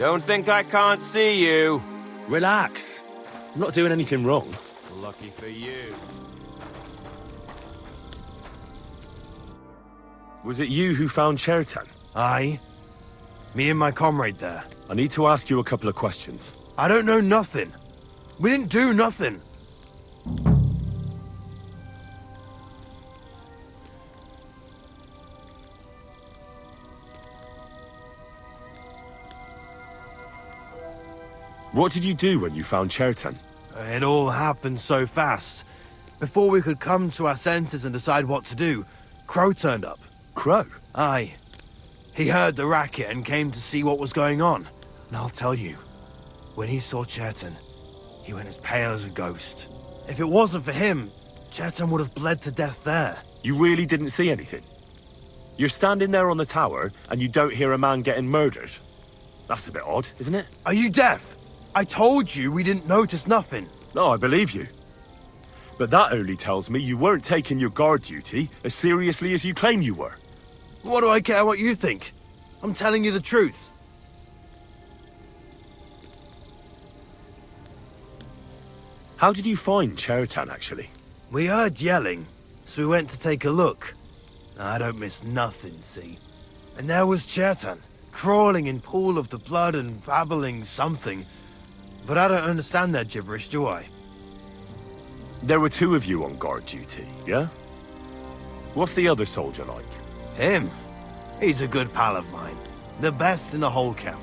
Don't think I can't see you. Relax. I'm not doing anything wrong. Lucky for you. Was it you who found Chertan? Aye. Me and my comrade there. I need to ask you a couple of questions. I don't know nothing. We didn't do nothing. What did you do when you found Chertan? It all happened so fast. Before we could come to our senses and decide what to do, Crow turned up. Crow? Aye. He heard the racket and came to see what was going on. And I'll tell you, when he saw Chertan, he went as pale as a ghost. If it wasn't for him, Chertan would have bled to death there. You really didn't see anything? You're standing there on the tower and you don't hear a man getting murdered. That's a bit odd, isn't it? Are you deaf? I told you we didn't notice nothing. No, I believe you. But that only tells me you weren't taking your guard duty as seriously as you claim you were. What do I care what you think? I'm telling you the truth. How did you find Chertan, actually? We heard yelling, so we went to take a look. I don't miss nothing, see? And there was Chertan, crawling in pool of the blood and babbling something. But I don't understand their gibberish, do I? There were two of you on guard duty, yeah? What's the other soldier like? Him? He's a good pal of mine. The best in the whole camp.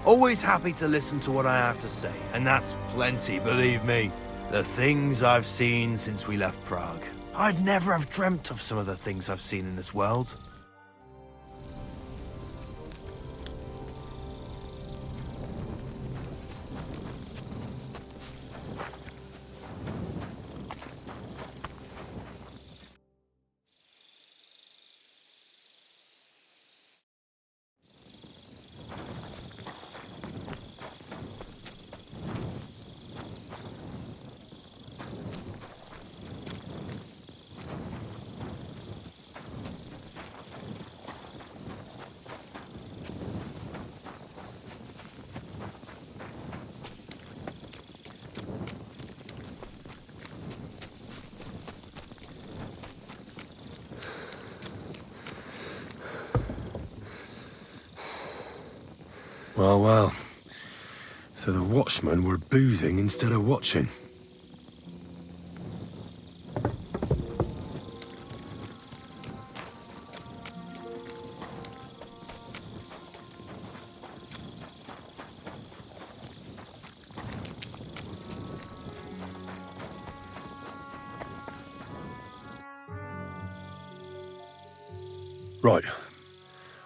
Always happy to listen to what I have to say. And that's plenty, believe me. The things I've seen since we left Prague. I'd never have dreamt of some of the things I've seen in this world. Well, well. So the watchmen were boozing instead of watching. Right.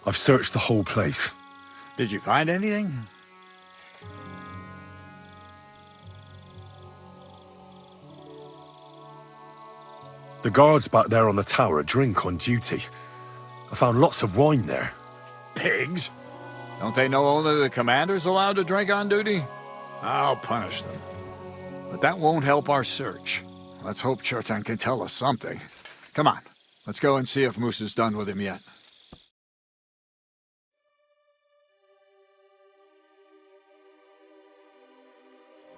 I've searched the whole place. Did you find anything? The guards back there on the tower drink on duty. I found lots of wine there. Pigs? Don't they know only the commander's allowed to drink on duty? I'll punish them. But that won't help our search. Let's hope Chertan can tell us something. Come on, let's go and see if Moose is done with him yet.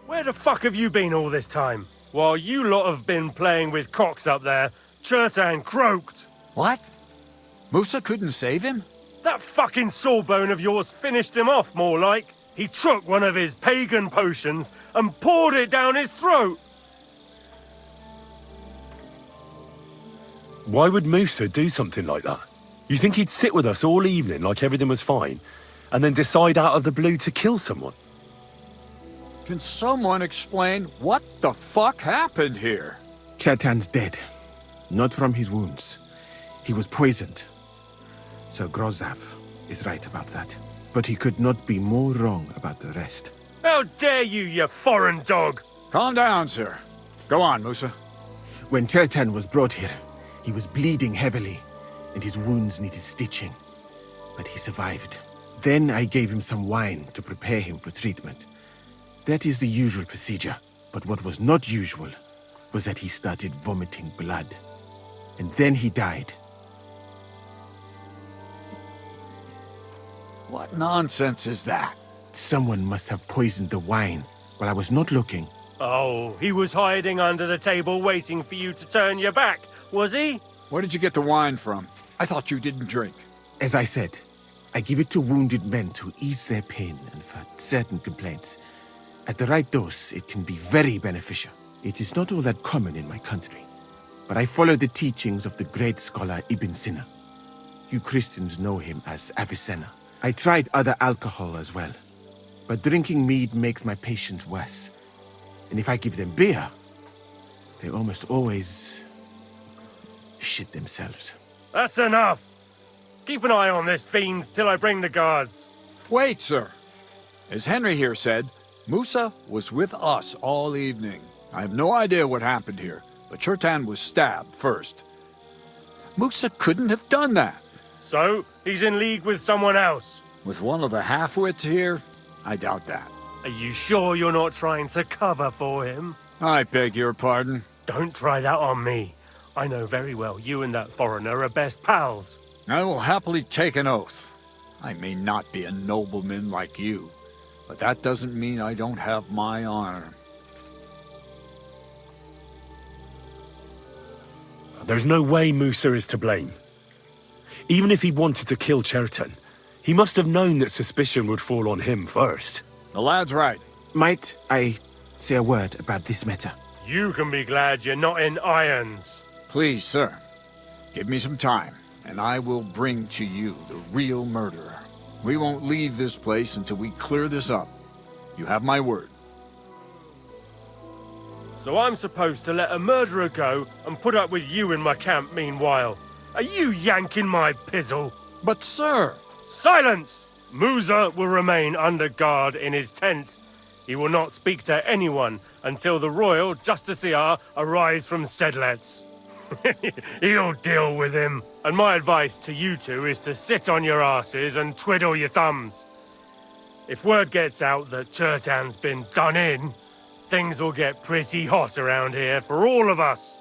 Where the fuck have you been all this time? While you lot have been playing with cocks up there, Chertan croaked. What? Musa couldn't save him? That fucking sawbone of yours finished him off, more like. He took one of his pagan potions and poured it down his throat. Why would Musa do something like that? You think he'd sit with us all evening like everything was fine, and then decide out of the blue to kill someone? Can someone explain what the fuck happened here? Chertan's dead. Not from his wounds. He was poisoned. Sir Grozav is right about that. But he could not be more wrong about the rest. How dare you, you foreign dog! Calm down, sir. Go on, Musa. When Chertan was brought here, he was bleeding heavily, and his wounds needed stitching. But he survived. Then I gave him some wine to prepare him for treatment. That is the usual procedure. But what was not usual was that he started vomiting blood. And then he died. What nonsense is that? Someone must have poisoned the wine while I was not looking. Oh, he was hiding under the table waiting for you to turn your back, was he? Where did you get the wine from? I thought you didn't drink. As I said, I give it to wounded men to ease their pain and for certain complaints. At the right dose, it can be very beneficial. It is not all that common in my country, but I follow the teachings of the great scholar Ibn Sina. You Christians know him as Avicenna. I tried other alcohol as well, but drinking mead makes my patients worse. And if I give them beer, they almost always shit themselves. That's enough. Keep an eye on this fiend till I bring the guards. Wait, sir. As Henry here said, Musa was with us all evening. I have no idea what happened here, but Chertan was stabbed first. Musa couldn't have done that. So, he's in league with someone else. With one of the half-wits here, I doubt that. Are you sure you're not trying to cover for him? I beg your pardon. Don't try that on me. I know very well you and that foreigner are best pals. I will happily take an oath. I may not be a nobleman like you, but that doesn't mean I don't have my honor. There's no way Musa is to blame. Even if he wanted to kill Chertan, he must have known that suspicion would fall on him first. The lad's right. Might I say a word about this matter? You can be glad you're not in irons. Please, sir, give me some time, and I will bring to you the real murderer. We won't leave this place until we clear this up. You have my word. So I'm supposed to let a murderer go and put up with you in my camp meanwhile. Are you yanking my pizzle? But, sir... Silence! Musa will remain under guard in his tent. He will not speak to anyone until the royal justiciar arrives from Sedlets. He'll deal with him. And my advice to you two is to sit on your asses and twiddle your thumbs. If word gets out that Chertan's been done in, things will get pretty hot around here for all of us.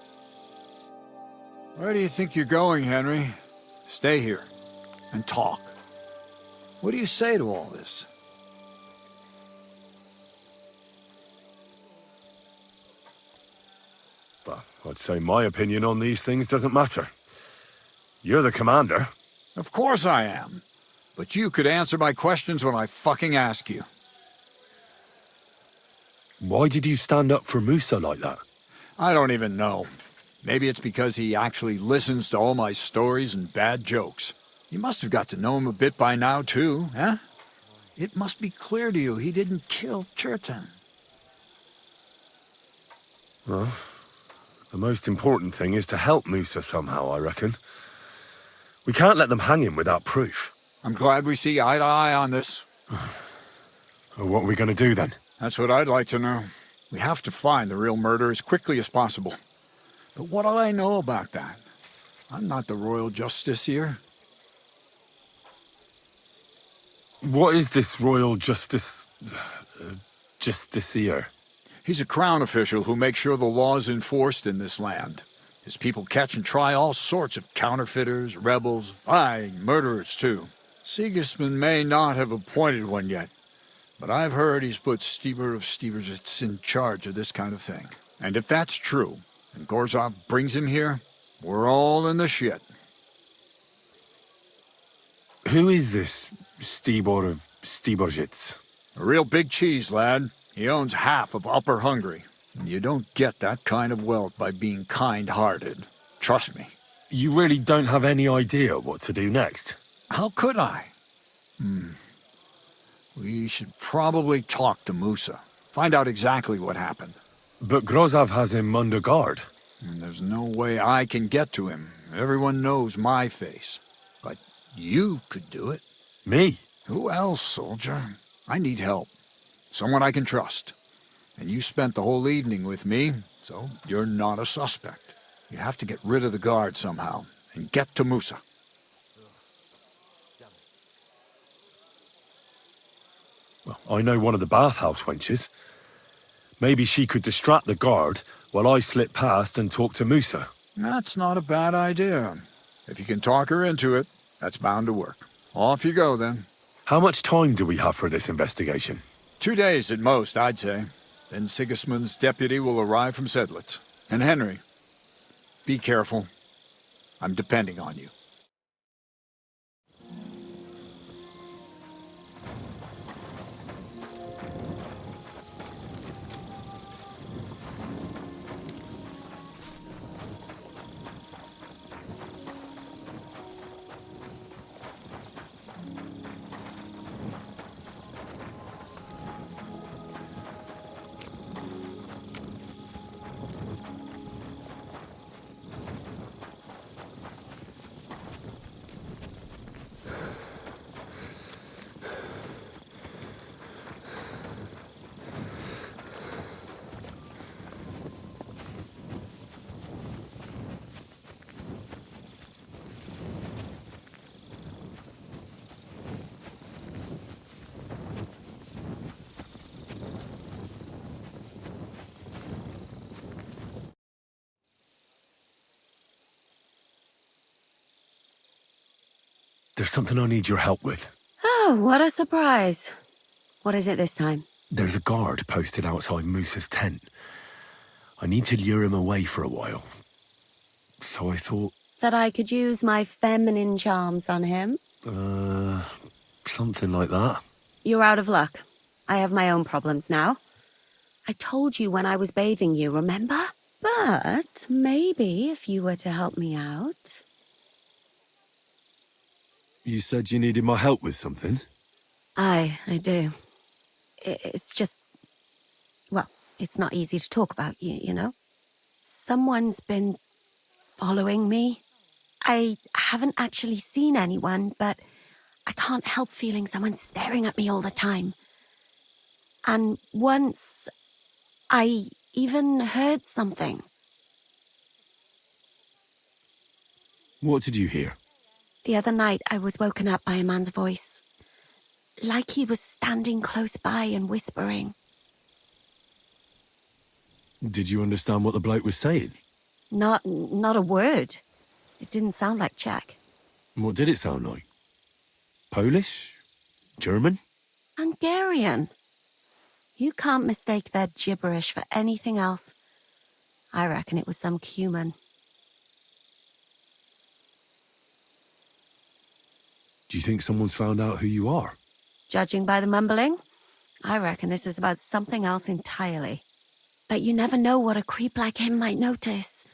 Where do you think you're going, Henry? Stay here and talk. What do you say to all this? Well, I'd say my opinion on these things doesn't matter. You're the commander. Of course I am. But you could answer my questions when I fucking ask you. Why did you stand up for Musa like that? I don't even know. Maybe it's because he actually listens to all my stories and bad jokes. You must have got to know him a bit by now, too, huh? It must be clear to you he didn't kill Chertan. Well, the most important thing is to help Musa somehow, I reckon. We can't let them hang him without proof. I'm glad we see eye to eye on this. Well, what are we going to do then? That's what I'd like to know. We have to find the real murderer as quickly as possible. But what do I know about that? I'm not the royal justiciar. What is this royal justiciar? He's a crown official who makes sure the law is enforced in this land. His people catch and try all sorts of counterfeiters, rebels, aye, murderers too. Sigismund may not have appointed one yet, but I've heard he's put Stieber of Stiebersitz in charge of this kind of thing. And if that's true, and Gorzov brings him here, we're all in the shit. Who is this Stibor of Stiebersitz? A real big cheese, lad. He owns half of Upper Hungary. And you don't get that kind of wealth by being kind-hearted. Trust me. You really don't have any idea what to do next? How could I? We should probably talk to Musa. Find out exactly what happened. But Grozov has him under guard. And there's no way I can get to him. Everyone knows my face. But you could do it. Me? Who else, soldier? I need help. Someone I can trust. And you spent the whole evening with me, so you're not a suspect. You have to get rid of the guard somehow, and get to Musa. Well, I know one of the bathhouse wenches. Maybe she could distract the guard while I slip past and talk to Musa. That's not a bad idea. If you can talk her into it, that's bound to work. Off you go, then. How much time do we have for this investigation? 2 days at most, I'd say. Then Sigismund's deputy will arrive from Sedlitz. And Henry, be careful. I'm depending on you. There's something I need your help with. Oh, what a surprise. What is it this time? There's a guard posted outside Moose's tent. I need to lure him away for a while. So I thought... That I could use my feminine charms on him? Something like that. You're out of luck. I have my own problems now. I told you when I was bathing you, remember? But maybe if you were to help me out... You said you needed my help with something? I do. It's just... Well, it's not easy to talk about, you know? Someone's been following me. I haven't actually seen anyone, but I can't help feeling someone staring at me all the time. And once, I even heard something. What did you hear? The other night, I was woken up by a man's voice. Like he was standing close by and whispering. Did you understand what the bloke was saying? Not a word. It didn't sound like Czech. What did it sound like? Polish? German? Hungarian. You can't mistake their gibberish for anything else. I reckon it was some Cuman. Do you think someone's found out who you are? Judging by the mumbling, I reckon this is about something else entirely. But you never know what a creep like him might notice.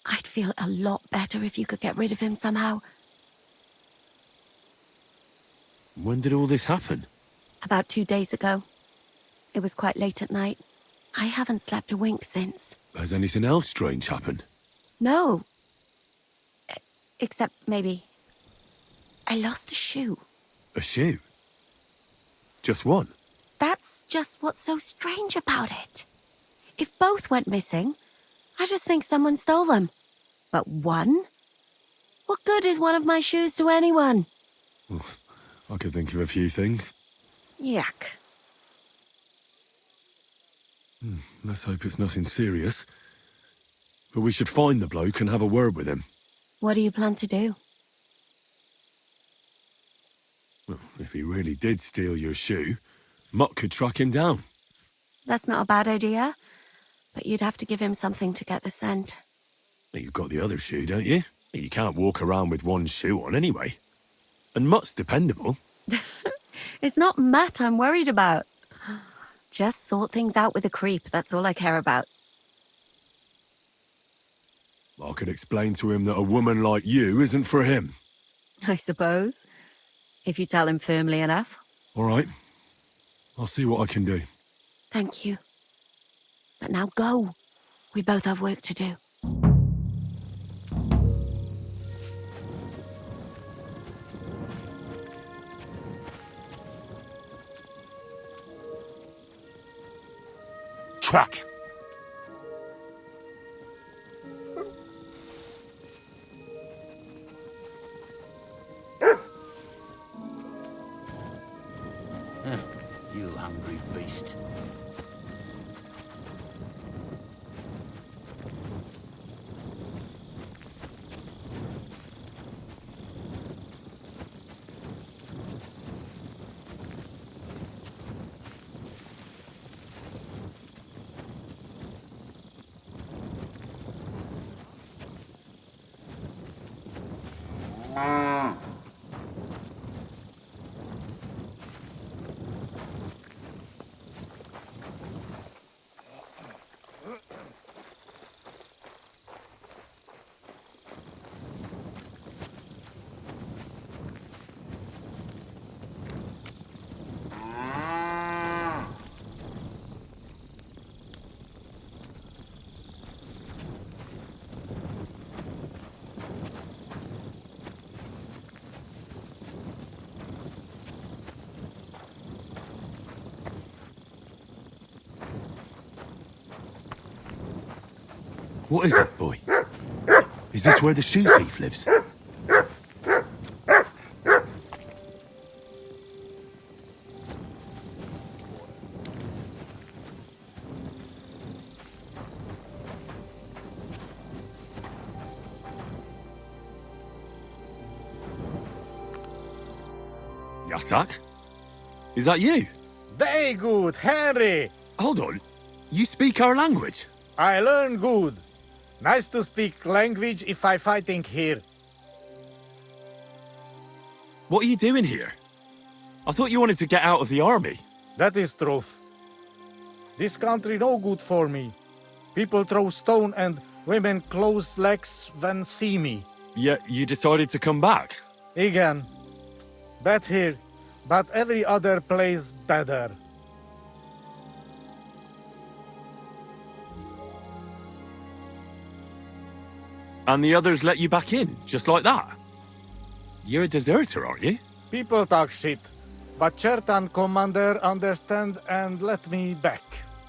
I'd feel a lot better if you could get rid of him somehow. When did all this happen? About 2 days ago. It was quite late at night. I haven't slept a wink since. Has anything else strange happened? No. Except maybe... I lost a shoe. A shoe? Just one? That's just what's so strange about it. If both went missing, I just think someone stole them. But one? What good is one of my shoes to anyone? I could think of a few things. Yuck. Let's hope it's nothing serious. But we should find the bloke and have a word with him. What do you plan to do? Well, if he really did steal your shoe, Mutt could track him down. That's not a bad idea. But you'd have to give him something to get the scent. You've got the other shoe, don't you? You can't walk around with one shoe on anyway. And Mutt's dependable. It's not Matt I'm worried about. Just sort things out with a creep, that's all I care about. I could explain to him that a woman like you isn't for him. I suppose. If you tell him firmly enough. All right. I'll see what I can do. Thank you. But now go. We both have work to do. Track! You hungry beast. What is it, boy? Is this where the shoe thief lives? Yasak? Is that you? Very good, Henry. Hold on. You speak our language? I learn good. Nice to speak language if I fighting here. What are you doing here? I thought you wanted to get out of the army. That is truth. This country no good for me. People throw stone and women close legs when see me. Yet you decided to come back. Again. Bad here, but every other place better. And the others let you back in, just like that? You're a deserter, aren't you? People talk shit, but Chertan commander understand and let me back.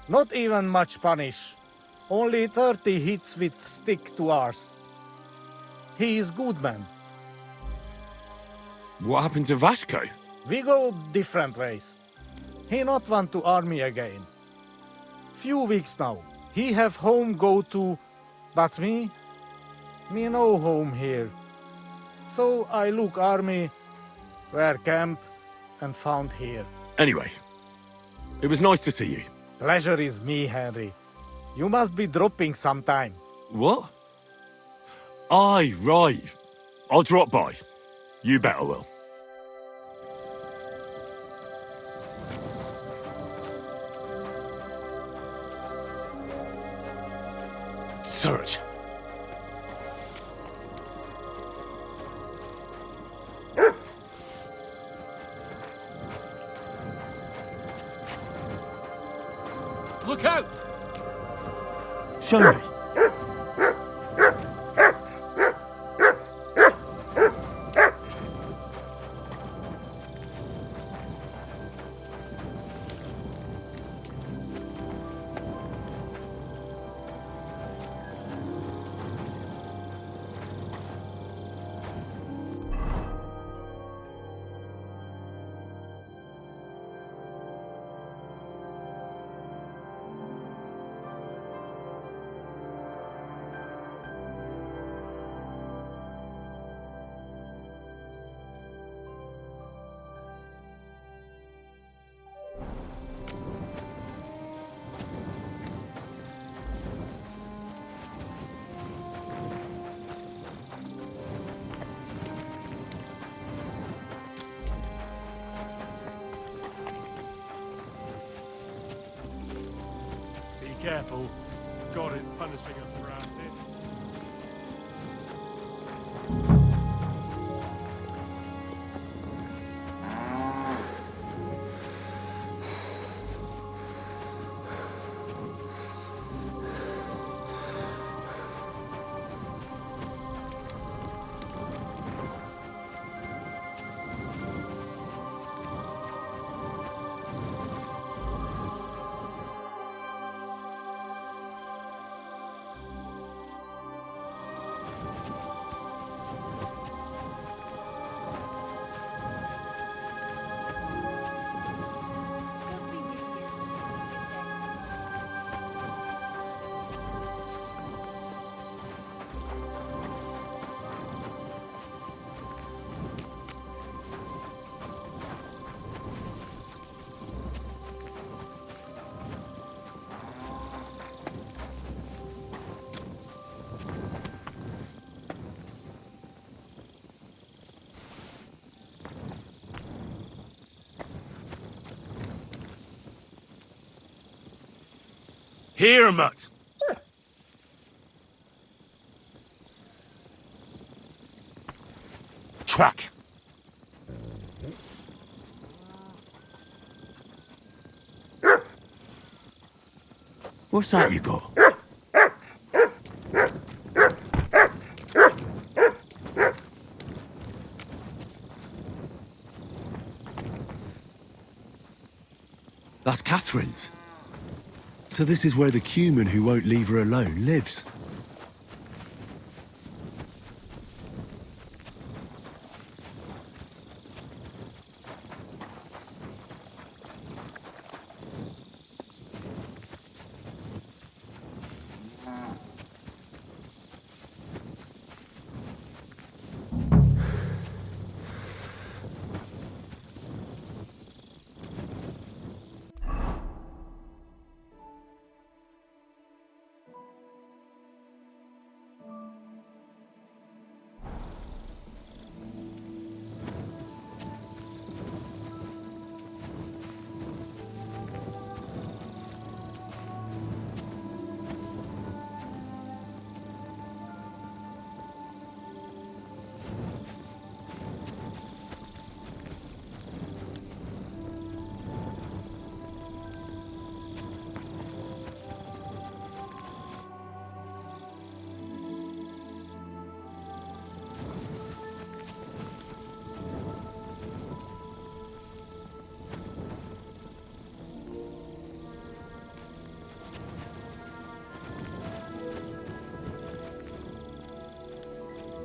Not even much punish. Only 30 hits with stick to ours. He is good man. What happened to Vashko? We go different ways. He not want to army again. Few weeks now. He have home go to, but me no home here. So I look army, where camp, and found here. Anyway, it was nice to see you. Pleasure is me, Henry. You must be dropping sometime. What? Aye, right. I'll drop by. You better will. Search. Look out! Show me. Be careful. God is punishing us for our sins. Here, Mutt. Track. What's that you got? That's Catherine's. So this is where the Cuman who won't leave her alone lives.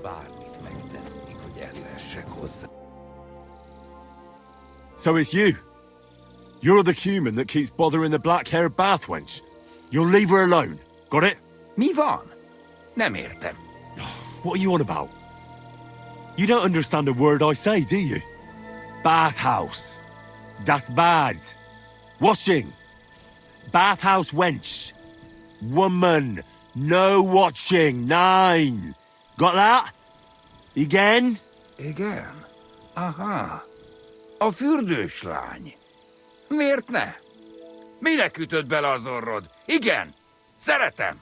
Bármit megtennék, hogy ellessek hozzá. So it's you. You're the Cuman that keeps bothering the black-haired bath wench. You'll leave her alone. Got it? Mi van? Nem értem. What are you on about? You don't understand a word I say, do you? Bathhouse. Das bad. Washing. Bathhouse wench. Woman. No watching. 9. Got that? Again? Igen? Aha. A fürdős lány. Miért ne? Minek ütött bele az orrod? Igen, szeretem.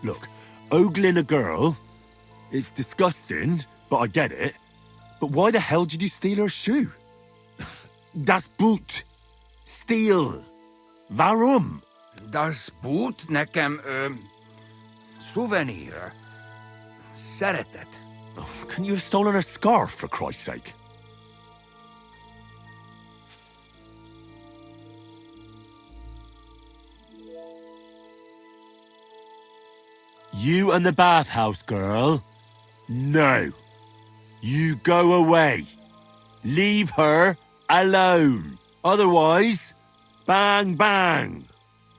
Look, ogling a girl, it's disgusting, but I get it. But why the hell did you steal her shoe? Das Boot. Steal. Warum? Das Boot nekem, szuvenír. Szeretet. Couldn't you have stolen her scarf, for Christ's sake? You and the bathhouse girl? No. You go away. Leave her alone. Otherwise, bang, bang.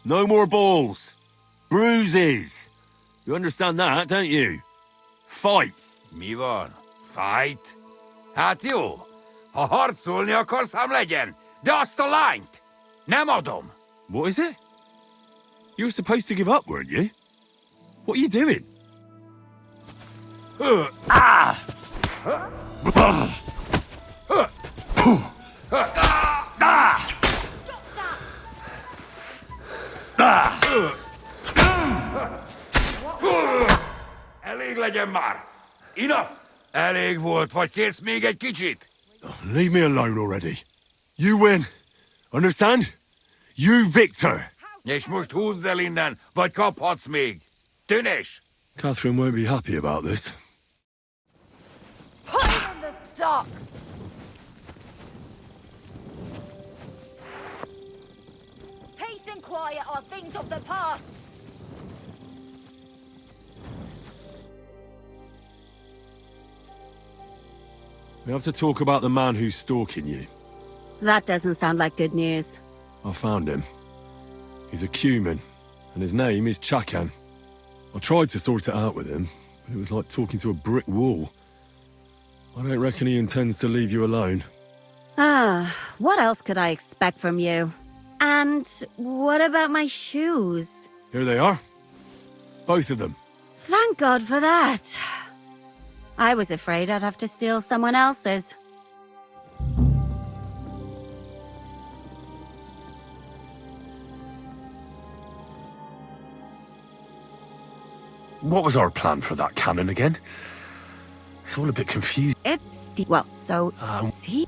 No more balls. Bruises. You understand that, don't you? Fight. Mi van? Fight? Hát jó. Ha harcolni akarsz, ám legyen. De azt a lányt nem adom. What is it? You were supposed to give up, weren't you? What are you doing? Elég legyen már. Enough. Elég volt, vagy kérsz még egy kicsit? Leave me alone already. You win. Understand? You victor. És most húzz el innen, vagy kaphatsz még. Tűnés! Catherine won't be happy about this. Put him in the stocks! Peace and quiet are things of the past! We have to talk about the man who's stalking you. That doesn't sound like good news. I found him. He's a Cuman, and his name is Chakan. I tried to sort it out with him, but it was like talking to a brick wall. I don't reckon he intends to leave you alone. Ah, what else could I expect from you? And what about my shoes? Here they are. Both of them. Thank God for that. I was afraid I'd have to steal someone else's. What was our plan for that cannon again? It's all a bit confusing. Well, so... see?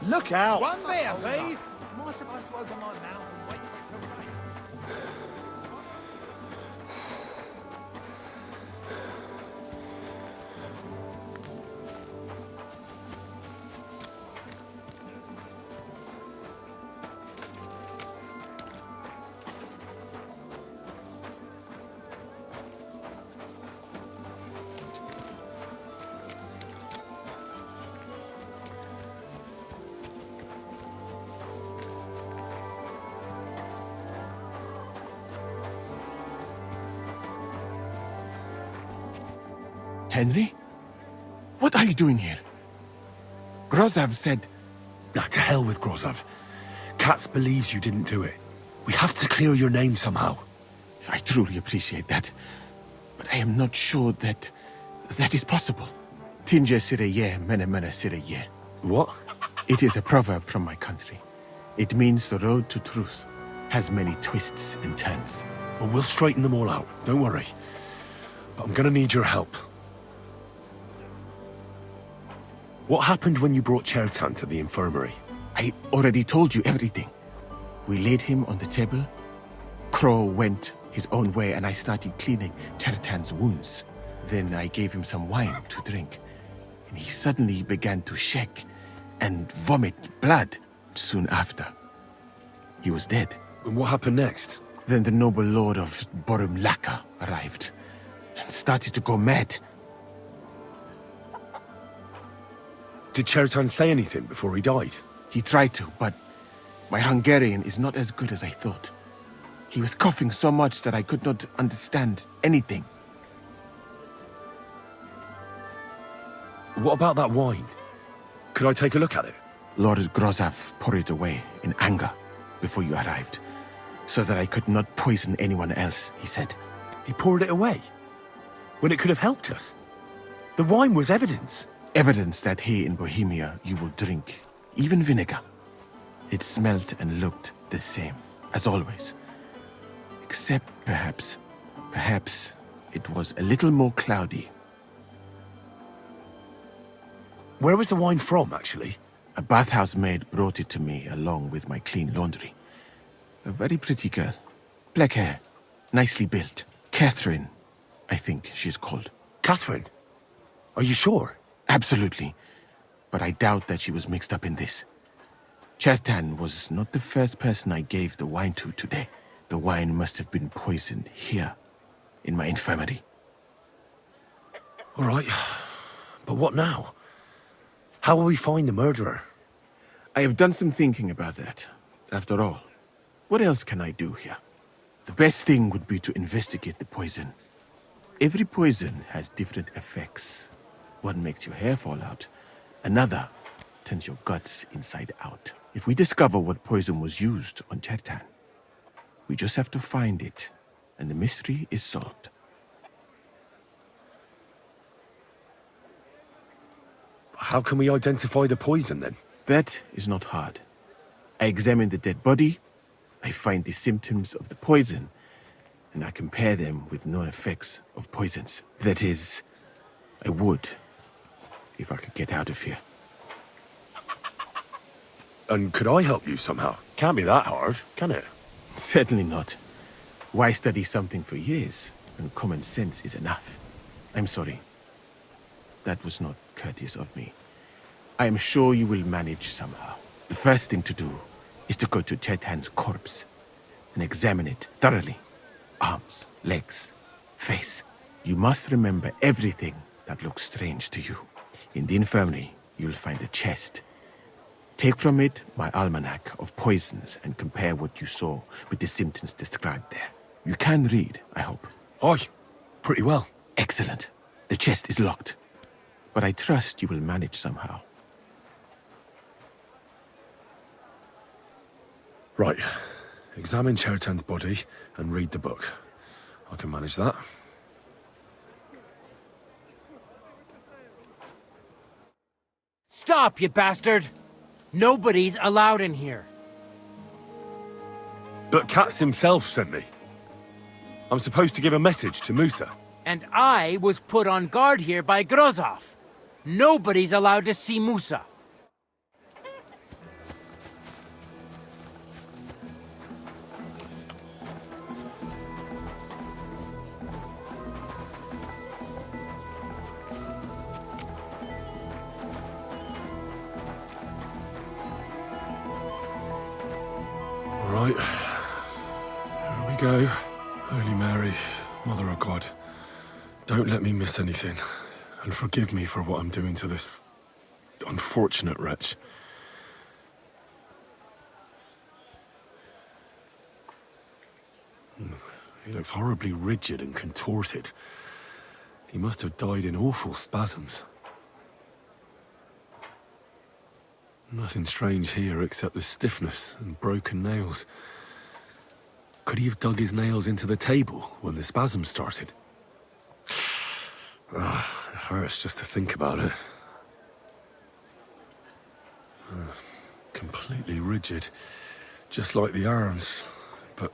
Look out! One there, please. Am I supposed to open my mouth and wait for it to rain? Henry? What are you doing here? Grozav said... Nah, to hell with Grozav. Katz believes you didn't do it. We have to clear your name somehow. I truly appreciate that. But I am not sure that is possible. Tinja sireye, mene mene sireye. What? It is a proverb from my country. It means the road to truth has many twists and turns. Well, we'll straighten them all out. Don't worry. But I'm gonna need your help. What happened when you brought Chertan to the infirmary? I already told you everything. We laid him on the table. Crow went his own way and I started cleaning Chertan's wounds. Then I gave him some wine to drink. And he suddenly began to shake and vomit blood soon after. He was dead. And what happened next? Then the noble lord of Borum Laka arrived and started to go mad. Did Chertan say anything before he died? He tried to, but my Hungarian is not as good as I thought. He was coughing so much that I could not understand anything. What about that wine? Could I take a look at it? Lord Grozav poured it away in anger before you arrived, so that I could not poison anyone else, he said. He poured it away? When it could have helped us? The wine was evidence. Evidence that here in Bohemia you will drink, even vinegar. It smelt and looked the same, as always. Except perhaps it was a little more cloudy. Where was the wine from, actually? A bathhouse maid brought it to me along with my clean laundry. A very pretty girl. Black hair, nicely built. Catherine, I think she's called. Catherine? Are you sure? Absolutely. But I doubt that she was mixed up in this. Chertan was not the first person I gave the wine to today. The wine must have been poisoned here, in my infirmary. All right. But what now? How will we find the murderer? I have done some thinking about that. After all, what else can I do here? The best thing would be to investigate the poison. Every poison has different effects. One makes your hair fall out. Another turns your guts inside out. If we discover what poison was used on Chertan, we just have to find it, and the mystery is solved. How can we identify the poison, then? That is not hard. I examine the dead body, I find the symptoms of the poison, and I compare them with known effects of poisons. That is, I would, if I could get out of here. And could I help you somehow? Can't be that hard, can it? Certainly not. Why study something for years when common sense is enough? I'm sorry. That was not courteous of me. I am sure you will manage somehow. The first thing to do is to go to Chertan's corpse and examine it thoroughly. Arms, legs, face. You must remember everything that looks strange to you. In the infirmary, you'll find a chest. Take from it my almanac of poisons and compare what you saw with the symptoms described there. You can read, I hope. Aye, pretty well. Excellent. The chest is locked. But I trust you will manage somehow. Right. Examine Chertan's body and read the book. I can manage that. Stop, you bastard! Nobody's allowed in here. But Katz himself sent me. I'm supposed to give a message to Musa. And I was put on guard here by Grozov. Nobody's allowed to see Musa. Right. Here we go. Holy Mary, Mother of God, don't let me miss anything. And forgive me for what I'm doing to this unfortunate wretch. He looks horribly rigid and contorted. He must have died in awful spasms. Nothing strange here except the stiffness and broken nails. Could he have dug his nails into the table when the spasms started? It hurts just to think about it. Completely rigid, just like the arms. But,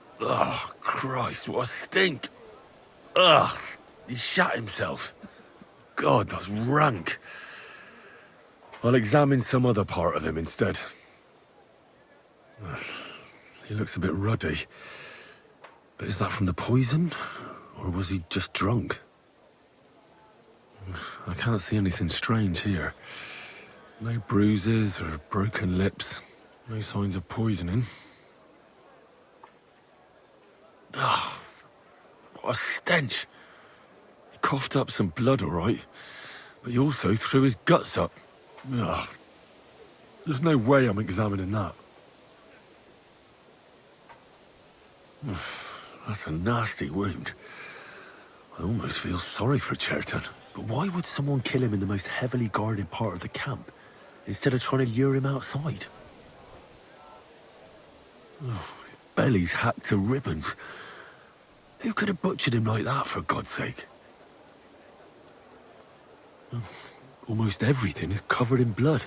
Christ, what a stink! He shot himself. God, that's rank. I'll examine some other part of him instead. He looks a bit ruddy. But is that from the poison? Or was he just drunk? I can't see anything strange here. No bruises or broken lips. No signs of poisoning. What a stench! He coughed up some blood, all right. But he also threw his guts up. There's no way I'm examining that. That's a nasty wound. I almost feel sorry for Chertan. But why would someone kill him in the most heavily guarded part of the camp, instead of trying to lure him outside? His belly's hacked to ribbons. Who could have butchered him like that, for God's sake? Almost everything is covered in blood.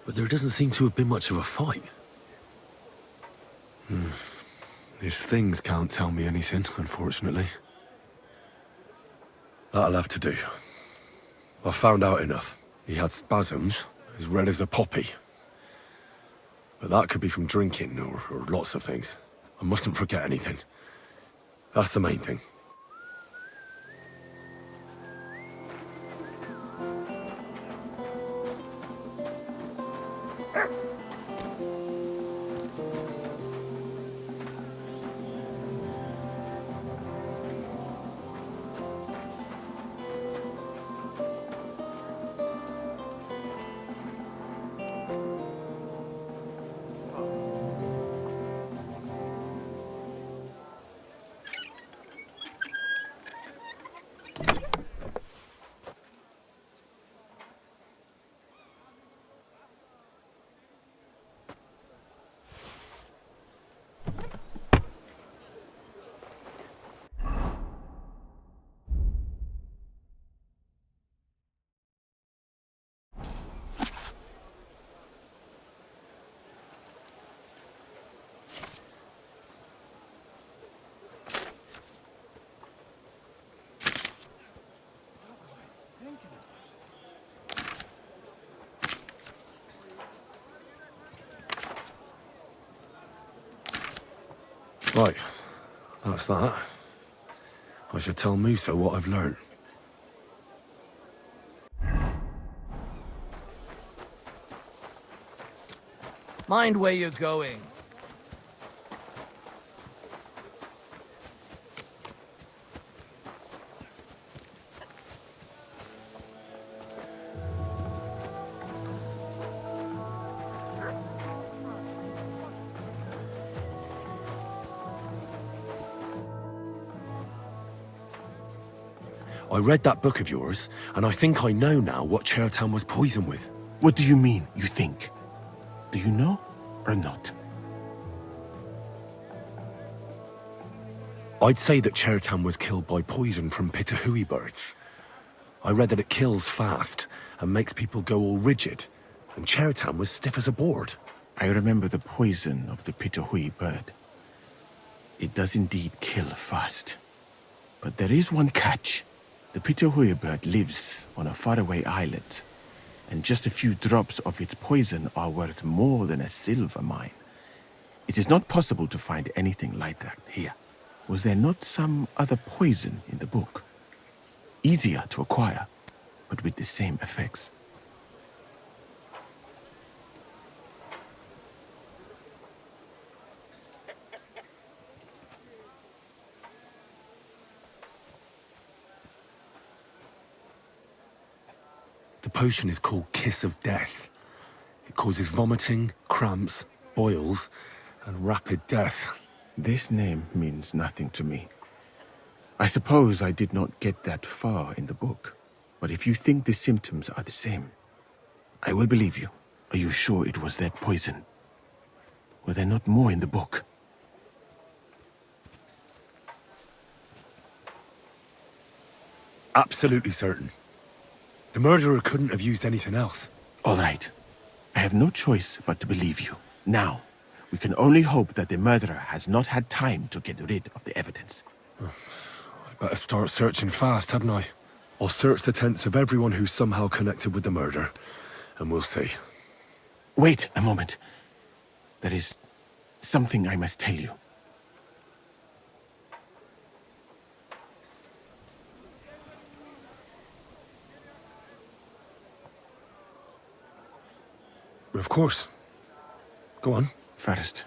But there doesn't seem to have been much of a fight. These things can't tell me anything, unfortunately. That'll have to do. I've found out enough. He had spasms, as red as a poppy. But that could be from drinking, or lots of things. I mustn't forget anything. That's the main thing. Right, that's that. I should tell Musa what I've learned. Mind where you're going. I read that book of yours, and I think I know now what Chertan was poisoned with. What do you mean, you think? Do you know or not? I'd say that Chertan was killed by poison from Pitahui birds. I read that it kills fast and makes people go all rigid, and Chertan was stiff as a board. I remember the poison of the Pitahui bird. It does indeed kill fast. But there is one catch. The Pitahui bird lives on a faraway island, and just a few drops of its poison are worth more than a silver mine. It is not possible to find anything like that here. Was there not some other poison in the book? Easier to acquire, but with the same effects. The potion is called Kiss of Death. It causes vomiting, cramps, boils, and rapid death. This name means nothing to me. I suppose I did not get that far in the book. But if you think the symptoms are the same, I will believe you. Are you sure it was that poison? Were there not more in the book? Absolutely certain. The murderer couldn't have used anything else. All right. I have no choice but to believe you. Now, we can only hope that the murderer has not had time to get rid of the evidence. I better start searching fast, hadn't I? I'll search the tents of everyone who's somehow connected with the murder, and we'll see. Wait a moment. There is something I must tell you. Of course. Go on. First,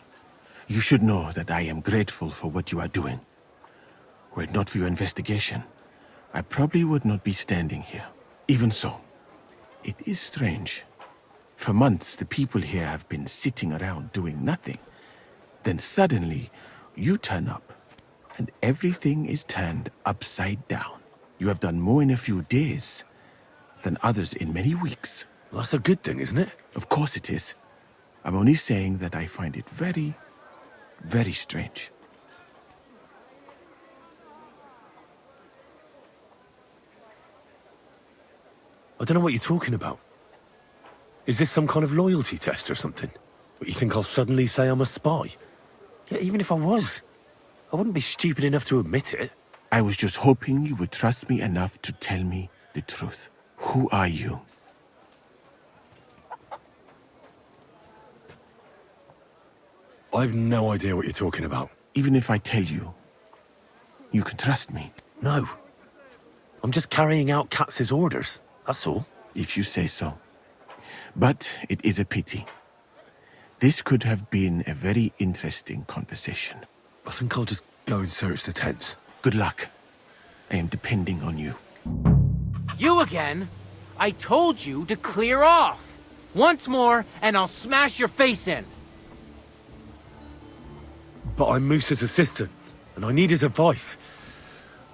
you should know that I am grateful for what you are doing. Were it not for your investigation, I probably would not be standing here. Even so, it is strange. For months, the people here have been sitting around doing nothing. Then suddenly, you turn up, and everything is turned upside down. You have done more in a few days than others in many weeks. Well, that's a good thing, isn't it? Of course it is. I'm only saying that I find it very, very strange. I don't know what you're talking about. Is this some kind of loyalty test or something? But you think I'll suddenly say I'm a spy? Yeah, even if I was, I wouldn't be stupid enough to admit it. I was just hoping you would trust me enough to tell me the truth. Who are you? I've no idea what you're talking about. Even if I tell you, You can trust me, No. I'm just carrying out Katz's orders, that's all. if you say so. But it is a pity. This could have been a very interesting conversation. I think I'll just go and search the tents. Good luck. I am depending on you. You again? I told you to clear off. Once more, and I'll smash your face in. But I'm Moose's assistant, and I need his advice.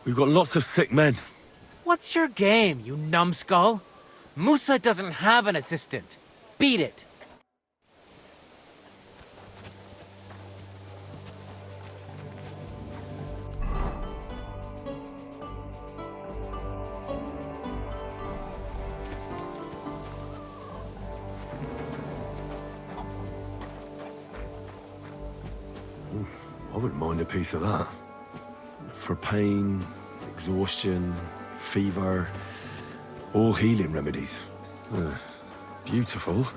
We've got lots of sick men. What's your game, you numbskull? Musa doesn't have an assistant. Beat it. I wouldn't mind a piece of that. For pain, exhaustion, fever, all healing remedies. Beautiful,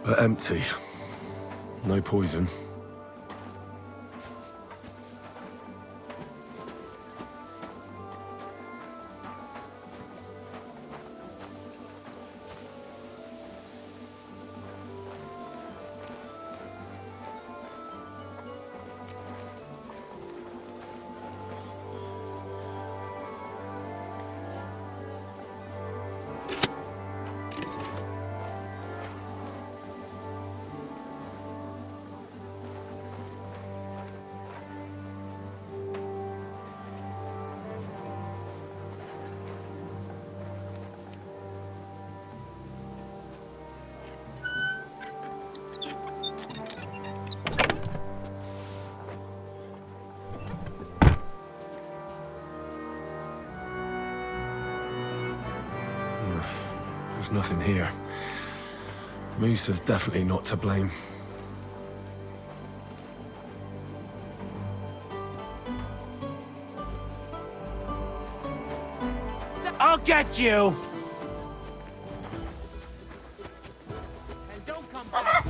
but empty. No poison. There's nothing here. Moose is definitely not to blame. I'll get you! And don't come back!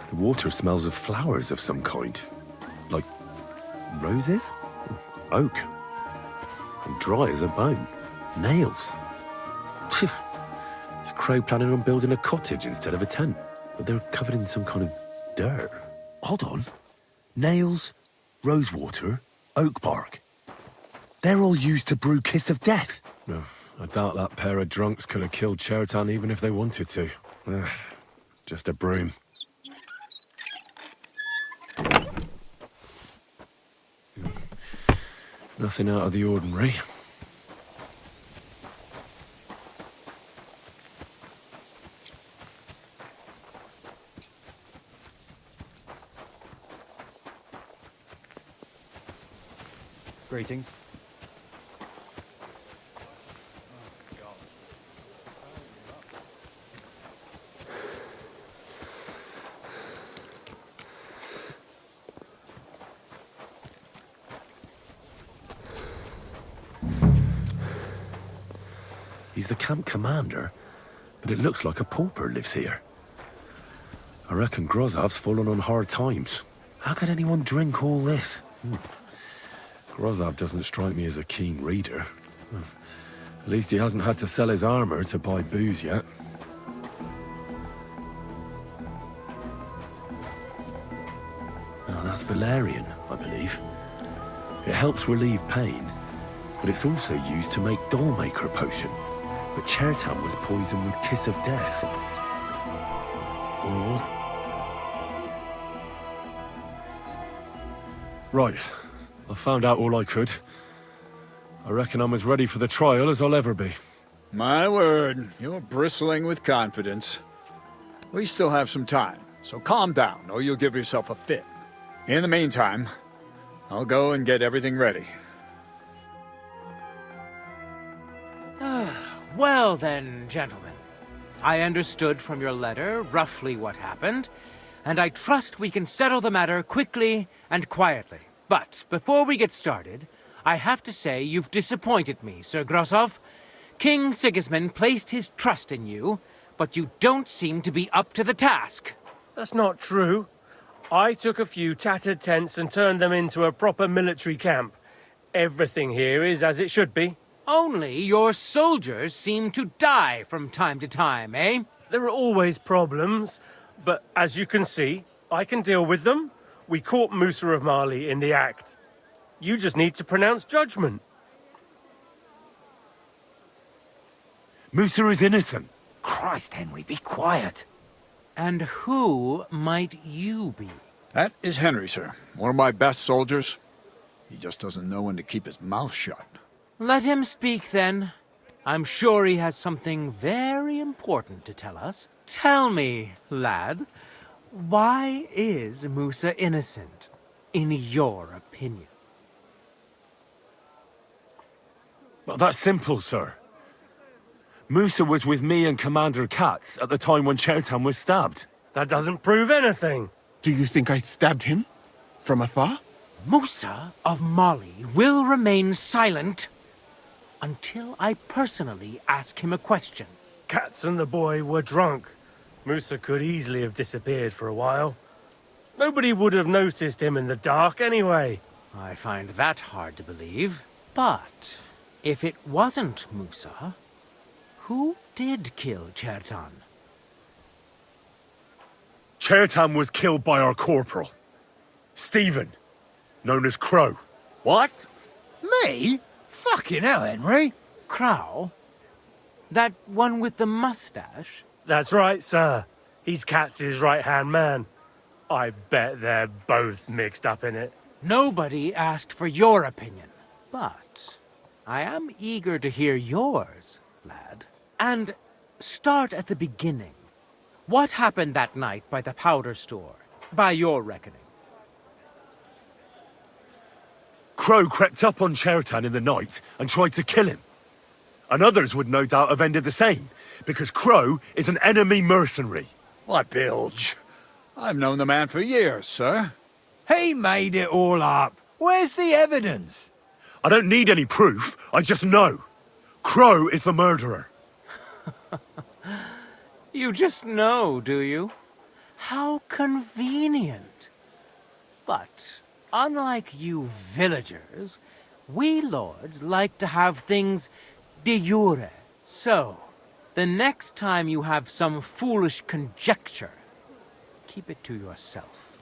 The water smells of flowers of some kind. Like roses? Oak. And dry as a bone. Nails. Is Crow planning on building a cottage instead of a tent? But they're covered in some kind of dirt. Hold on. Nails, rosewater, oak bark. They're all used to brew Kiss of Death. No, I doubt that pair of drunks could have killed Chertan even if they wanted to. Just a broom. Nothing out of the ordinary. Greetings. He's the camp commander, but it looks like a pauper lives here. I reckon Grozov's fallen on hard times. How could anyone drink all this? Grozov doesn't strike me as a keen reader. At least he hasn't had to sell his armor to buy booze yet. Oh, that's valerian, I believe. It helps relieve pain, but it's also used to make Dollmaker potion. But Chertan was poisoned with Kiss of Death. Or was... Right. I found out all I could. I reckon I'm as ready for the trial as I'll ever be. My word, you're bristling with confidence. We still have some time, so calm down, or you'll give yourself a fit. In the meantime, I'll go and get everything ready. Well then, gentlemen. I understood from your letter roughly what happened, and I trust we can settle the matter quickly and quietly. But before we get started, I have to say you've disappointed me, Sir Grosov. King Sigismund placed his trust in you, but you don't seem to be up to the task. That's not true. I took a few tattered tents and turned them into a proper military camp. Everything here is as it should be. Only your soldiers seem to die from time to time, eh? There are always problems, but as you can see, I can deal with them. We caught Musa of Mali in the act. You just need to pronounce judgment. Musa is innocent. Christ, Henry, be quiet. And who might you be? That is Henry, sir. One of my best soldiers. He just doesn't know when to keep his mouth shut. Let him speak, then. I'm sure he has something very important to tell us. Tell me, lad, why is Musa innocent, in your opinion? Well, that's simple, sir. Musa was with me and Commander Katz at the time when Chertan was stabbed. That doesn't prove anything. Do you think I stabbed him? From afar? Musa of Mali will remain silent until I personally ask him a question. Katz and the boy were drunk. Musa could easily have disappeared for a while. Nobody would have noticed him in the dark anyway. I find that hard to believe. But if it wasn't Musa, who did kill Chertan? Chertan was killed by our corporal, Stephen, known as Crow. What? Me? Fucking hell, Henry. Crow? That one with the mustache? That's right, sir. He's Katz's right-hand man. I bet they're both mixed up in it. Nobody asked for your opinion, but I am eager to hear yours, lad. And start at the beginning. What happened that night by the powder store, by your reckoning? Crow crept up on Chertan in the night and tried to kill him. And others would no doubt have ended the same, because Crow is an enemy mercenary. What bilge? I've known the man for years, sir. He made it all up. Where's the evidence? I don't need any proof, I just know. Crow is the murderer. You just know, do you? How convenient. But unlike you villagers, we lords like to have things de jure. So, the next time you have some foolish conjecture, keep it to yourself.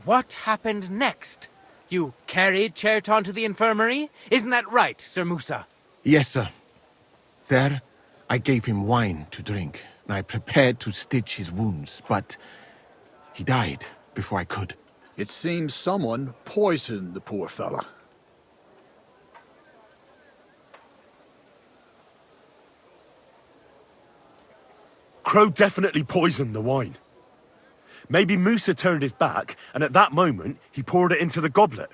What happened next? You carried Chertan to the infirmary? Isn't that right, Sir Musa? Yes, sir. There, I gave him wine to drink, and I prepared to stitch his wounds, but he died before I could. It seems someone poisoned the poor fella. Crow definitely poisoned the wine. Maybe Musa turned his back, and at that moment, he poured it into the goblet.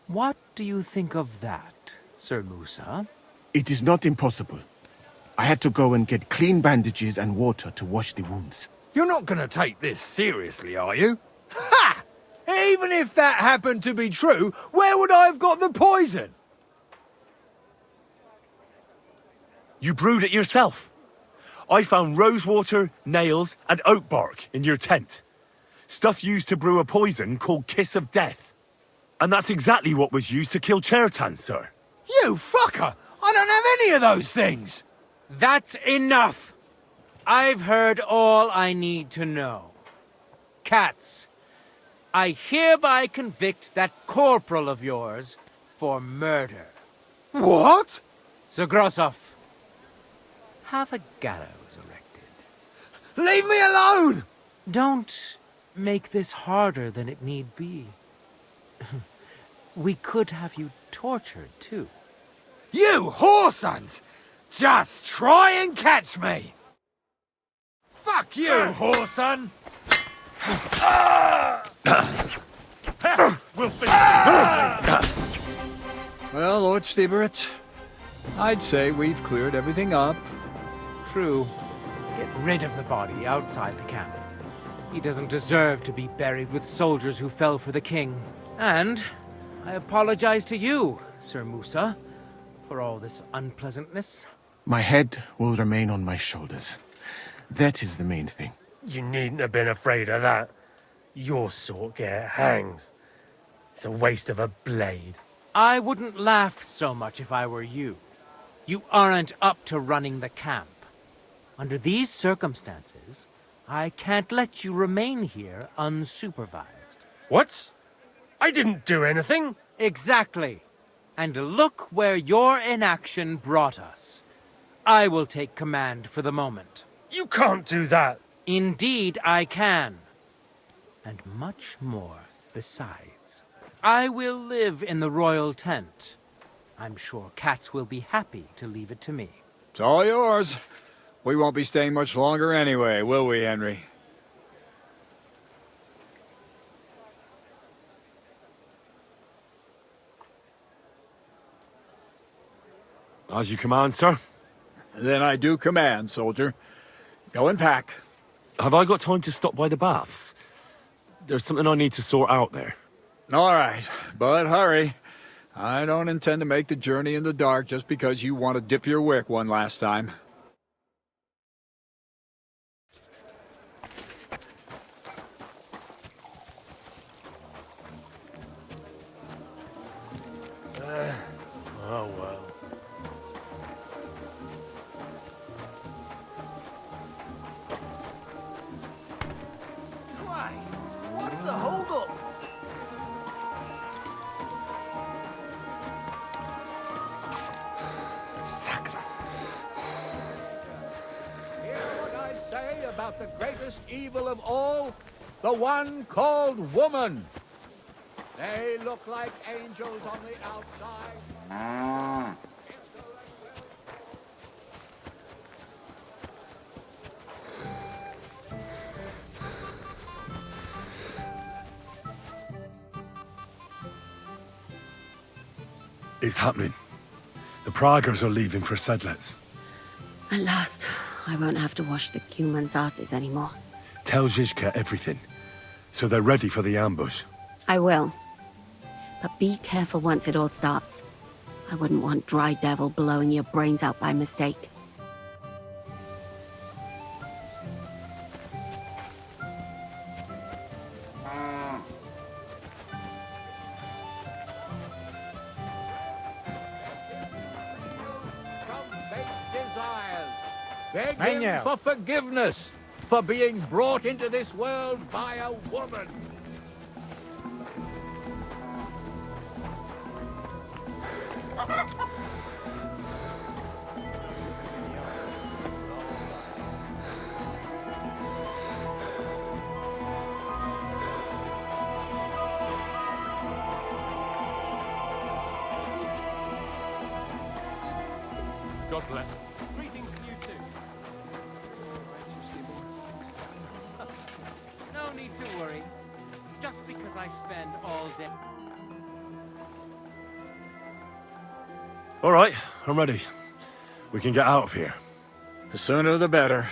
What do you think of that, Sir Musa? It is not impossible. I had to go and get clean bandages and water to wash the wounds. You're not gonna take this seriously, are you? Ha! Even if that happened to be true, where would I have got the poison? You brewed it yourself. I found rosewater, nails, and oak bark in your tent. Stuff used to brew a poison called Kiss of Death. And that's exactly what was used to kill Chertan, sir. You fucker! I don't have any of those things! That's enough! I've heard all I need to know. Katz, I hereby convict that corporal of yours for murder. What? Sir Grosov, have a gallows erected. Leave me alone! Don't make this harder than it need be. We could have you tortured, too. You whoresons! Just try and catch me! Fuck you, whoreson! We'll finish Well, Lord Stieberitz, I'd say we've cleared everything up. True. Get rid of the body outside the camp. He doesn't deserve to be buried with soldiers who fell for the king. And I apologize to you, Sir Musa, for all this unpleasantness. My head will remain on my shoulders. That is the main thing. You needn't have been afraid of that. Your sort get hanged. It's a waste of a blade. I wouldn't laugh so much if I were you. You aren't up to running the camp. Under these circumstances, I can't let you remain here unsupervised. What? I didn't do anything. Exactly. And look where your inaction brought us. I will take command for the moment. You can't do that. Indeed, I can. And much more besides. I will live in the royal tent. I'm sure cats will be happy to leave it to me. It's all yours. We won't be staying much longer anyway, will we, Henry? As you command, sir. Then I do command, soldier. Go and pack. Have I got time to stop by the baths? There's something I need to sort out there. All right, but hurry. I don't intend to make the journey in the dark just because you want to dip your wick one last time. Oh, well. Christ, what's the hold-up? Hear what I say about the greatest evil of all, the one called woman. They look like angels on the outside. It's happening. The Praggers are leaving for Sedlets. At last, I won't have to wash the Cumans' asses anymore. Tell Zizka everything, so they're ready for the ambush. I will. But be careful once it all starts. I wouldn't want Dry Devil blowing your brains out by mistake. Beg him for forgiveness for being brought into this world by a woman. God bless. Greetings to you too. No need to worry. Just because I spend all day... All right, I'm ready. We can get out of here. The sooner the better.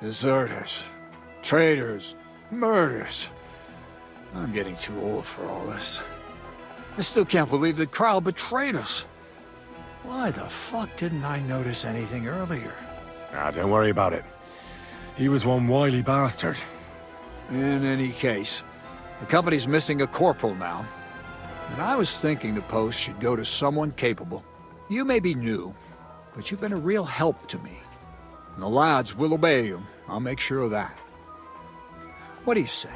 Deserters, traitors, murders. I'm getting too old for all this. I still can't believe that Kryle betrayed us. Why the fuck didn't I notice anything earlier? Ah, don't worry about it. He was one wily bastard. In any case, the company's missing a corporal now. And I was thinking the post should go to someone capable. You may be new, but you've been a real help to me. And the lads will obey you. I'll make sure of that. What do you say?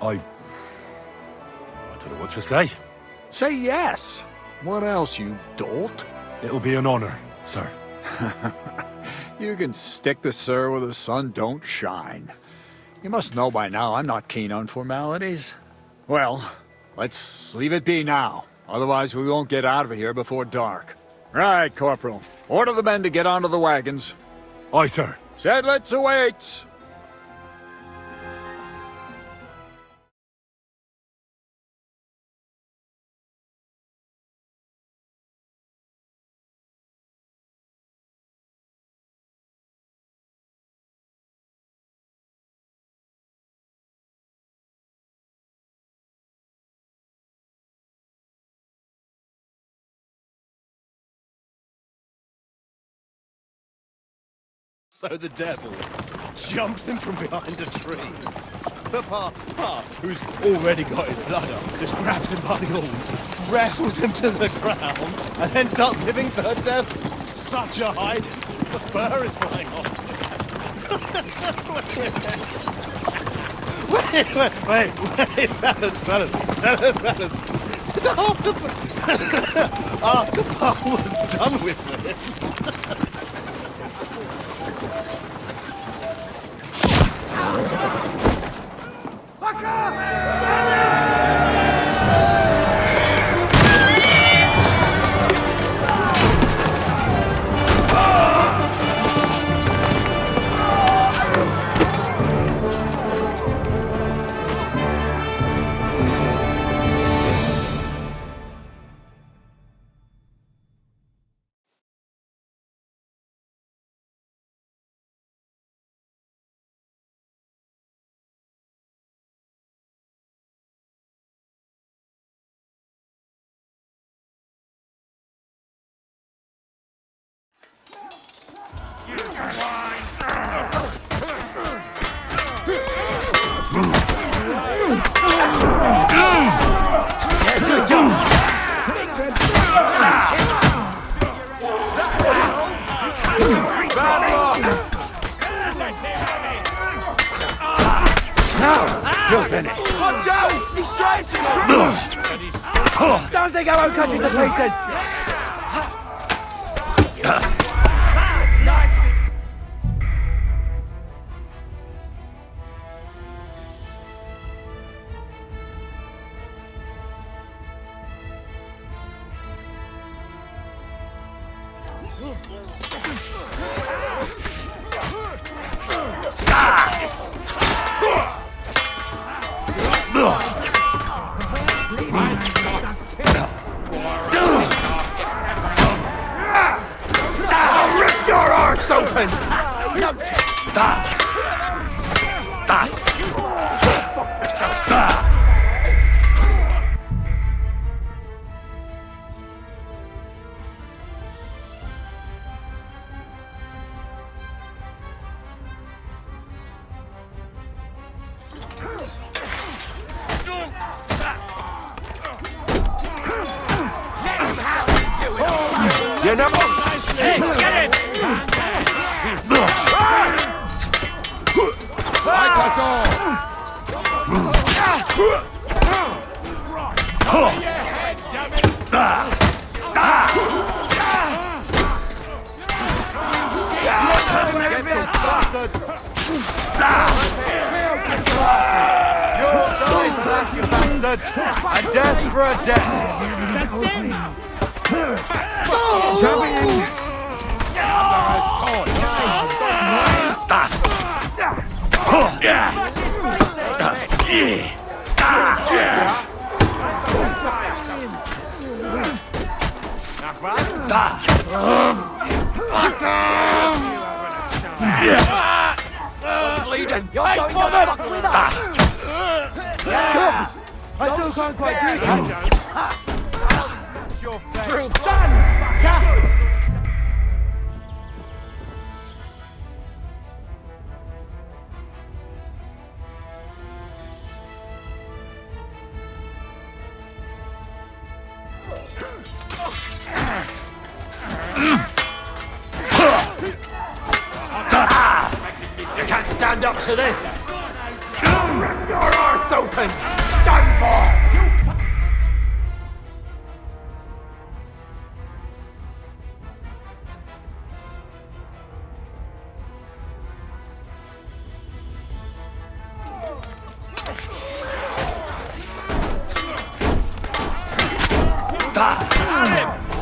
I don't know what to say. Say yes! What else, you dolt? It'll be an honor, sir. You can stick the sir where the sun don't shine. You must know by now I'm not keen on formalities. Well, let's leave it be now. Otherwise we won't get out of here before dark. Right, Corporal. Order the men to get onto the wagons. Aye, sir. Sedlets awaits! So the devil jumps him from behind a tree. But Pa, who's already got his blood up, just grabs him by the horns, wrestles him to the ground, and then starts giving the devil such a hiding. The fur is flying off. Wait, fellas. After Pa was done with it, You're finished. Watch out! He's trying to... Don't think I won't cut you to pieces! You know? Hey, get it! Like us all! A death for a death! Bleeding! You're going to fuck with us! I still can't quite do that! Troops on! You can't stand up to this! Rip your arse open! Done for!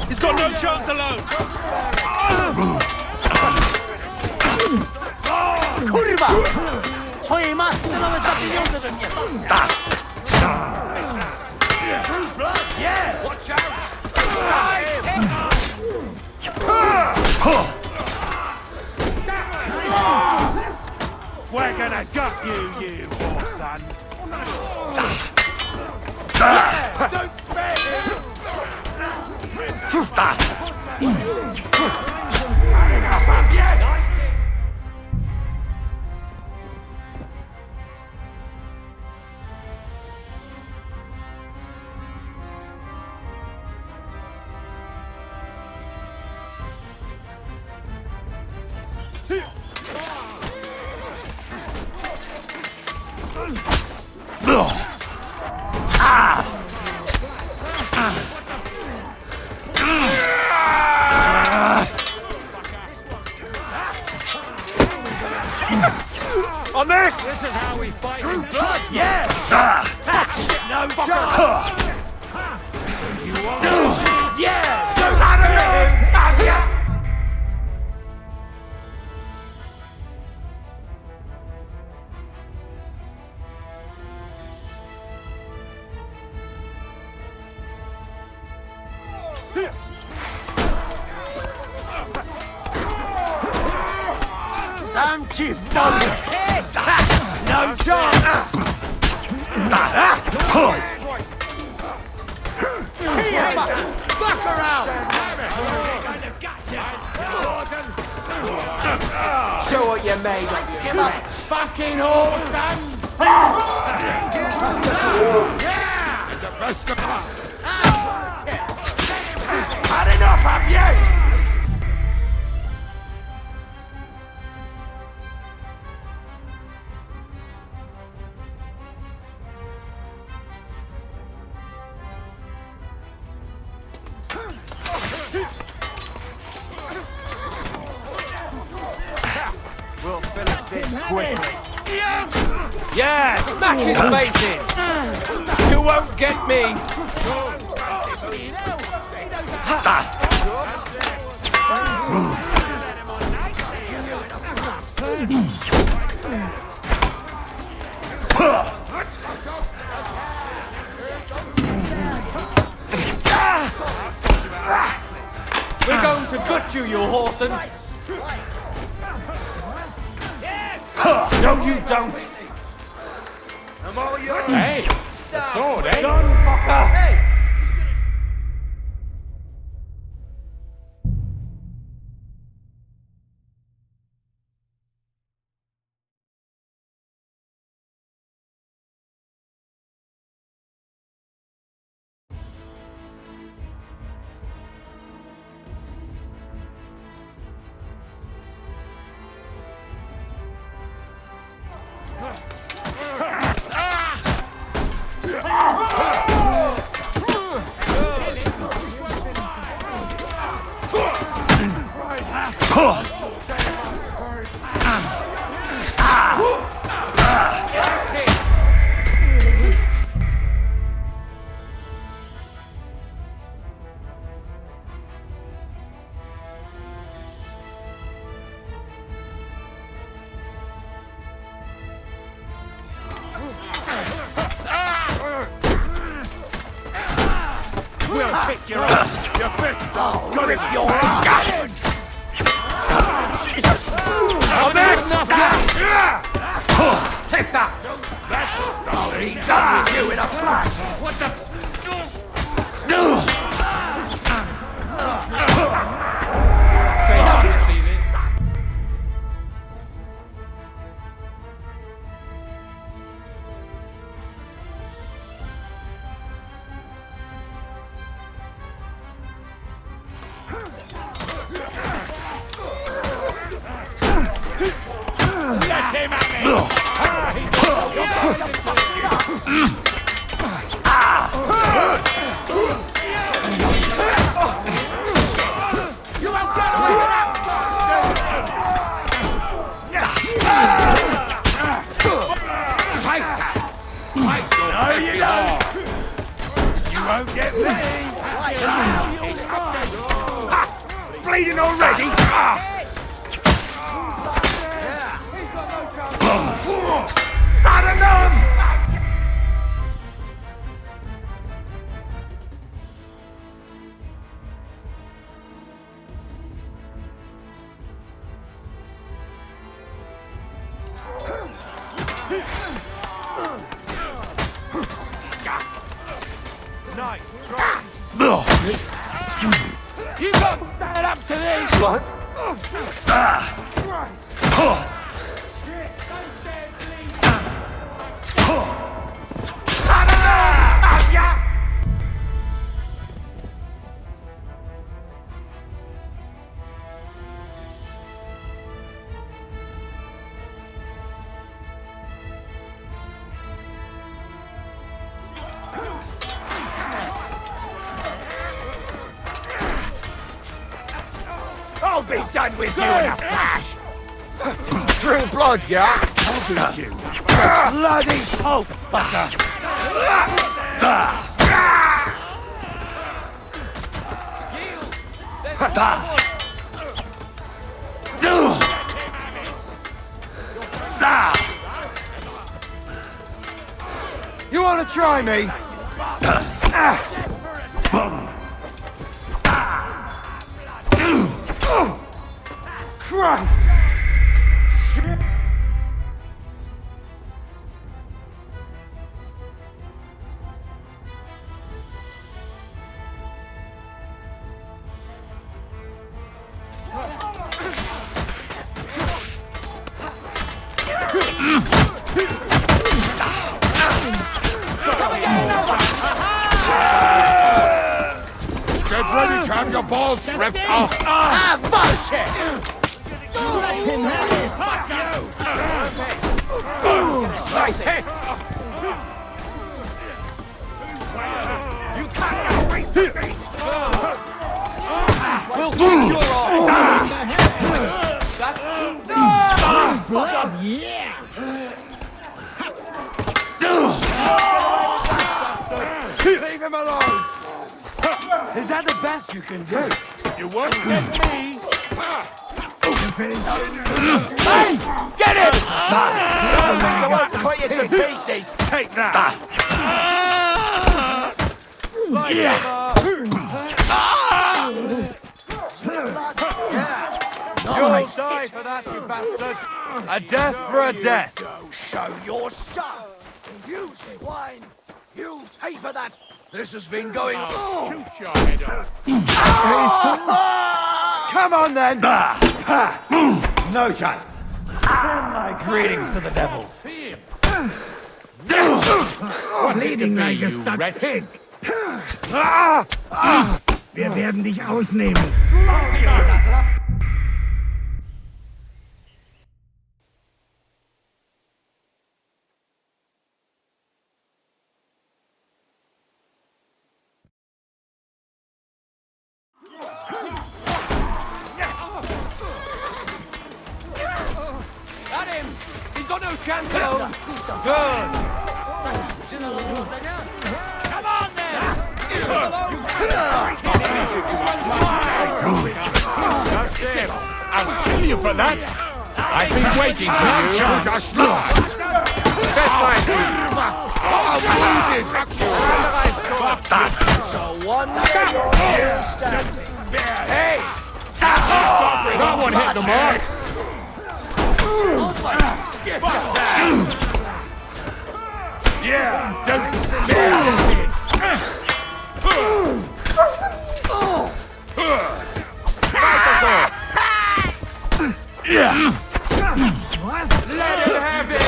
he's got no chance alone! Kurwa! Twojej matce nawet za pieniądze bym nie dał. Yeah! Watch out! We're gonna gut you, you whore son! Don't spare him! No chance! Yeah! Don't Damn chief done it! No chance! Fuck around! Show what you're made of, you Fucking horse and... Had enough, have you? We'll finish this quickly. Yeah, smash his face in. You won't get me. We're going to gut you, you whoreson! No, you don't. Hey! The sword, eh? We'll pick you up. Your fist. Got it. Your I'm enough yet! Take that! That's sorry. Done with you in a flash. What the? Let him at me! You won't get away with that! No, you don't! You won't get me! Bleeding already? Not enough! Nice. You got to stand up to this! What? I'll be done with you in a flash! True blood, yeah? I'll beat you. Bloody pulp fucker! try me! Christ! Get ready to have your balls ripped off! Bullshit! Nice hit! You can't reach me! We'll keep your Leave him alone! Is that the best you can do? You won't get me! Hey! Get him! I want to put you to pieces! Take that! You'll die for that, you bastard! A death for a death! Show your stuff! You swine! You'll pay for that! This has been going on! Shoot your head off! Come on then! No chance! Send my greetings to the devil! Bleeding like a stuck pig. Wir werden dich ausnehmen. Got him! He's got no chance alone! Good! Come on then! That's it! I'll kill you for that! I've been waiting for you! Shoot us blood! Best line! Oh, wounded! Fuck that! So one day you're standing. Hey! That one hit the mark! Yeah! Don't spare it! Yeah! Let him have it!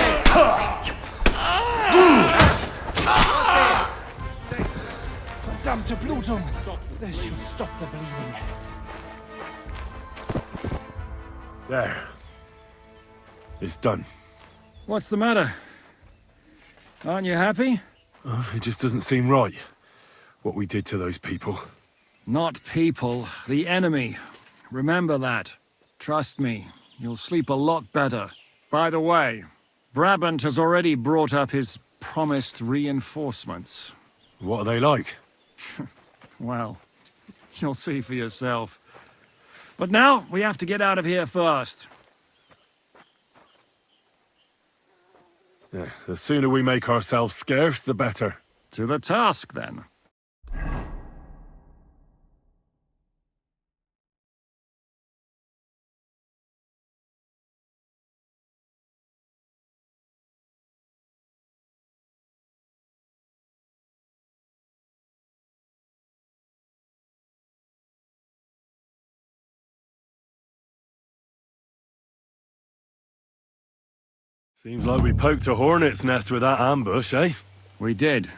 Verdammte Blutung! This should stop the bleeding. There. It's done. What's the matter? Aren't you happy? It just doesn't seem right, what we did to those people. Not people, the enemy. Remember that. Trust me, you'll sleep a lot better. By the way, Brabant has already brought up his promised reinforcements. What are they like? Well, you'll see for yourself. But now, we have to get out of here first. Yeah, the sooner we make ourselves scarce, the better. To the task, then. Seems like we poked a hornet's nest with that ambush, eh? We did.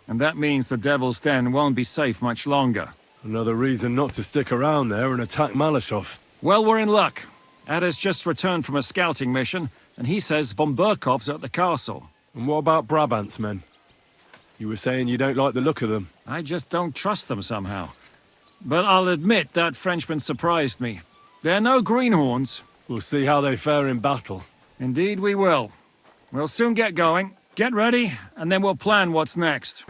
And that means the Devil's Den won't be safe much longer. Another reason not to stick around there and attack Malashov. Well, we're in luck. Ada's just returned from a scouting mission, and he says von Burkov's at the castle. And what about Brabant's men? You were saying you don't like the look of them. I just don't trust them somehow. But I'll admit that Frenchman surprised me. They're no greenhorns. We'll see how they fare in battle. Indeed we will. We'll soon get going. Get ready, and then we'll plan what's next.